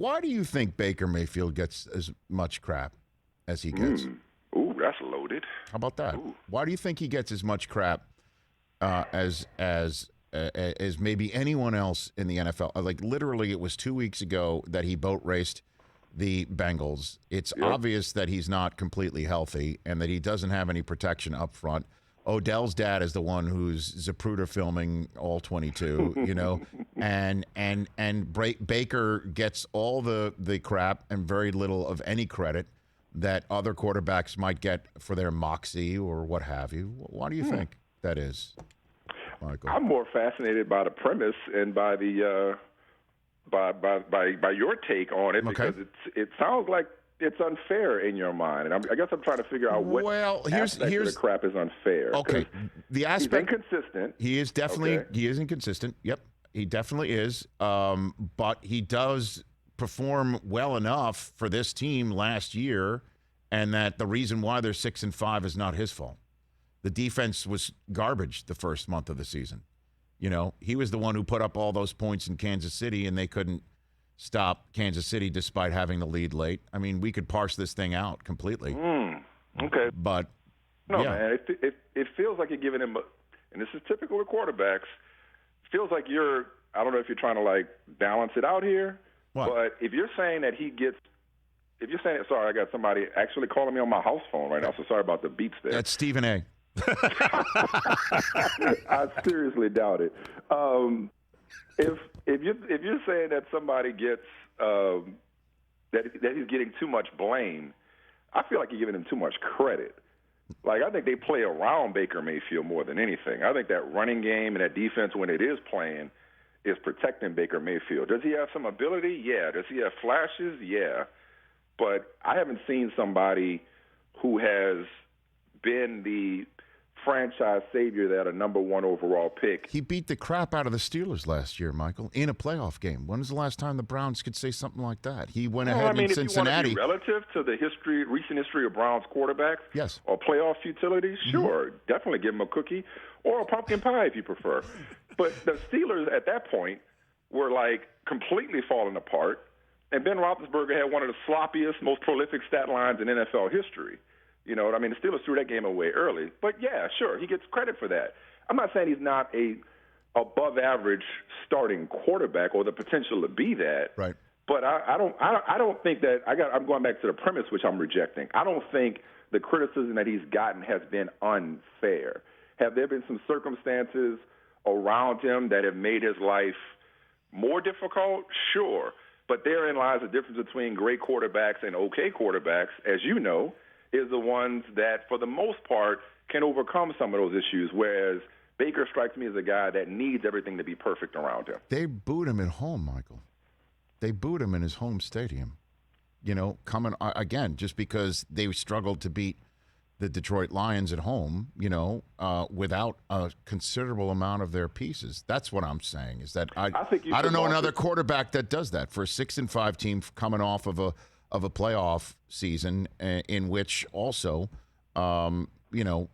Why do you think Baker Mayfield gets as much crap as he gets? Ooh, that's loaded. How about that? Ooh. Why do you think he gets as much crap as maybe anyone else in the NFL? Like literally, it was 2 weeks ago that he boat raced the Bengals. It's obvious that he's not completely healthy and that he doesn't have any protection up front. Odell's dad is the one who's Zapruder filming all 22, you know, and Baker gets all the crap and very little of any credit that other quarterbacks might get for their moxie or what have you. Why do you think that is, Michael? I'm more fascinated by the premise and by the by your take on it because it sounds like it's unfair in your mind, and I guess I'm trying to figure out what aspect of the crap is unfair. Okay, the aspect he's inconsistent. He is definitely he is inconsistent. Yep, he definitely is. But he does perform well enough for this team last year, and that the reason why they're 6-5 is not his fault. The defense was garbage the first month of the season. You know, he was the one who put up all those points in Kansas City, and they couldn't stop Kansas City despite having the lead late. I mean, we could parse this thing out completely. Okay. But, man, it feels like you're giving him, and this is typical of quarterbacks, feels like I don't know if you're trying to, like, balance it out here, but if you're saying that sorry, I got somebody actually calling me on my house phone right now, so sorry about the beeps there. That's Stephen A. I seriously doubt it. If you're saying that somebody gets that he's getting too much blame, I feel like you're giving him too much credit. Like, I think they play around Baker Mayfield more than anything. I think that running game and that defense, when it is playing, is protecting Baker Mayfield. Does he have some ability? Yeah. Does he have flashes? Yeah. But I haven't seen somebody who has been the franchise savior that a number one overall pick. He beat the crap out of the Steelers last year, Michael, in a playoff game. When was the last time the Browns could say something like that? He went ahead in Cincinnati. If you want to be relative to the recent history of Browns quarterbacks, yes, or playoff futility, sure, definitely give him a cookie or a pumpkin pie if you prefer. But the Steelers at that point were like completely falling apart, and Ben Roethlisberger had one of the sloppiest, most prolific stat lines in NFL history. You know what I mean? The Steelers threw that game away early. But, yeah, sure, he gets credit for that. I'm not saying he's not a above-average starting quarterback or the potential to be that. Right. But I don't think that I'm going back to the premise, which I'm rejecting. I don't think the criticism that he's gotten has been unfair. Have there been some circumstances around him that have made his life more difficult? Sure. But therein lies the difference between great quarterbacks and okay quarterbacks, as you know, is the ones that, for the most part, can overcome some of those issues, whereas Baker strikes me as a guy that needs everything to be perfect around him. They booed him at home, Michael. They booed him in his home stadium. You know, coming again, just because they struggled to beat the Detroit Lions at home, you know, without a considerable amount of their pieces. That's what I'm saying, is that I don't know another quarterback that does that for a 6-5 team coming off of a playoff season in which also, you know,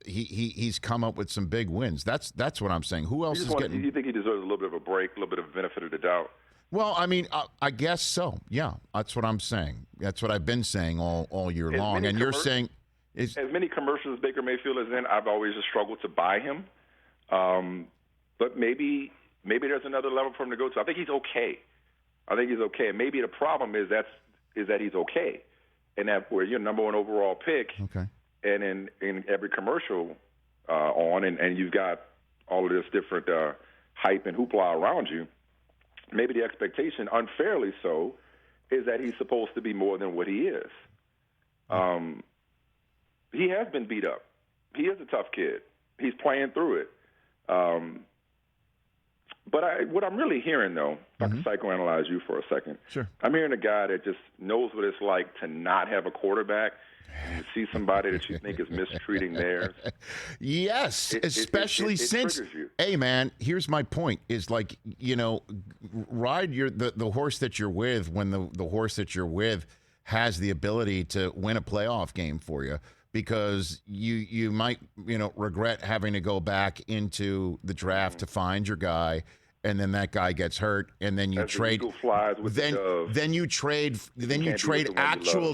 he's come up with some big wins. That's what I'm saying. Who else is getting? Do you think he deserves a little bit of a break, a little bit of benefit of the doubt? Well, I mean, I guess so. Yeah, that's what I'm saying. That's what I've been saying all year long. And you're saying, as many commercials as Baker Mayfield is in, I've always just struggled to buy him. But maybe there's another level for him to go to. I think he's okay. And maybe the problem is that he's okay, and that where you're number one overall pick, okay, and in every commercial and you've got all of this different hype and hoopla around you, maybe the expectation, unfairly so, is that he's supposed to be more than what he is. He has been beat up. He is a tough kid. He's playing through it. But what I'm really hearing, though, if I can psychoanalyze you for a second, sure. I'm hearing a guy that just knows what it's like to not have a quarterback and to see somebody that you think is mistreating theirs. Yes, especially since, hey, man, here's my point, is like, you know, ride the horse that you're with when the horse that you're with has the ability to win a playoff game for you. Because you might, you know, regret having to go back into the draft to find your guy and then that guy gets hurt, and then you As trade. the eagle flies with the dove. Then you trade actual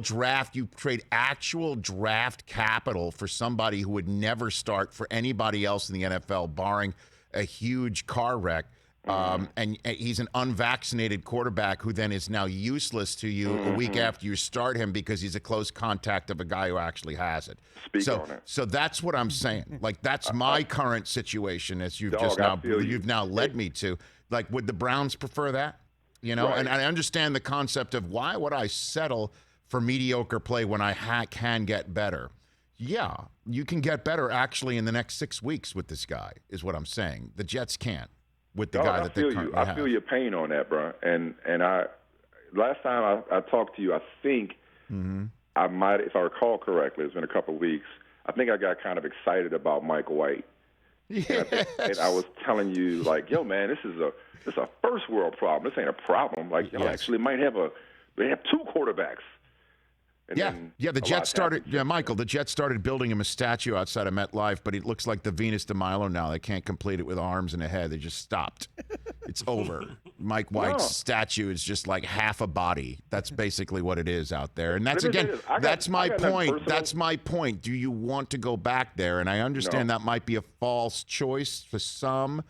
draft capital for somebody who would never start for anybody else in the NFL, barring a huge car wreck. And he's an unvaccinated quarterback who then is now useless to you a week after you start him because he's a close contact of a guy who actually has it. So that's what I'm saying. Like, that's my current situation, as you've now led me to. Like, would the Browns prefer that? You know, Right. and I understand the concept of why would I settle for mediocre play when I can get better? Yeah, you can get better actually in the next 6 weeks with this guy, is what I'm saying. The Jets can't. With the guy that they currently have. I feel your pain on that, bro. And I last time I talked to you, I think I might, if I recall correctly, it's been a couple of weeks. I think I got kind of excited about Mike White. Yes. And I was telling you, like, yo, man, this is a first world problem. This ain't a problem. Like, y'all actually might have they have two quarterbacks. And the Jets started. Yeah, Michael, the Jets started building him a statue outside of MetLife, but it looks like the Venus de Milo now. They can't complete it with arms and a head. They just stopped. It's over. Mike White's statue is just like half a body. That's basically what it is out there. And that's that's my point. That's my point. Do you want to go back there? And I understand that might be a false choice for some,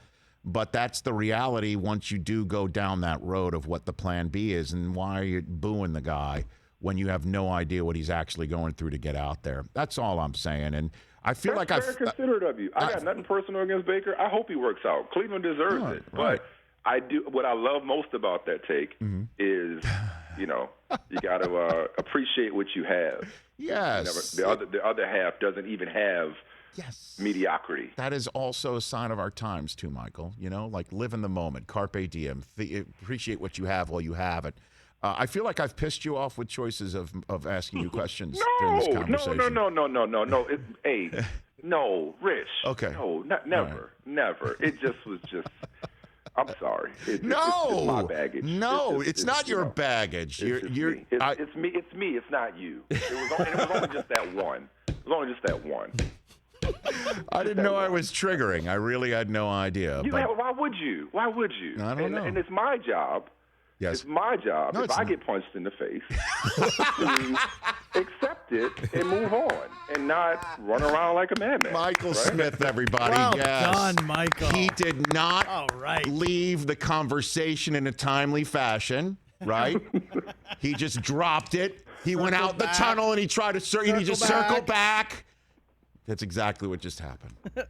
but that's the reality once you do go down that road of what the plan B is and why you're booing the guy when you have no idea what he's actually going through to get out there. That's all I'm saying. And I feel That's like very considerate of you. I got nothing personal against Baker. I hope he works out. Cleveland deserves it. But I do. What I love most about that take is, you got to appreciate what you have. Yes. The other half doesn't even have mediocrity. That is also a sign of our times too, Michael. You know, like live in the moment, carpe diem, appreciate what you have while you have it. I feel like I've pissed you off with choices of asking you questions during this conversation. No. No, Rich. Okay. No, never. It just was just. I'm sorry. It's my baggage. No, it's not your baggage. It's me. It's me. It's not you. It was only just that one. It was only just that one. I didn't know I was triggering. I really had no idea. Why would you? I don't know. And it's my job. Yes. It's my job, if I get punched in the face, to accept it and move on and not run around like a madman. Michael Smith, everybody. Well yes. done, Michael. He did not leave the conversation in a timely fashion, right? He just dropped it. He went out the tunnel and he tried to circle back. That's exactly what just happened.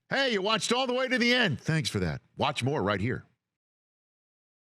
Hey, you watched all the way to the end. Thanks for that. Watch more right here.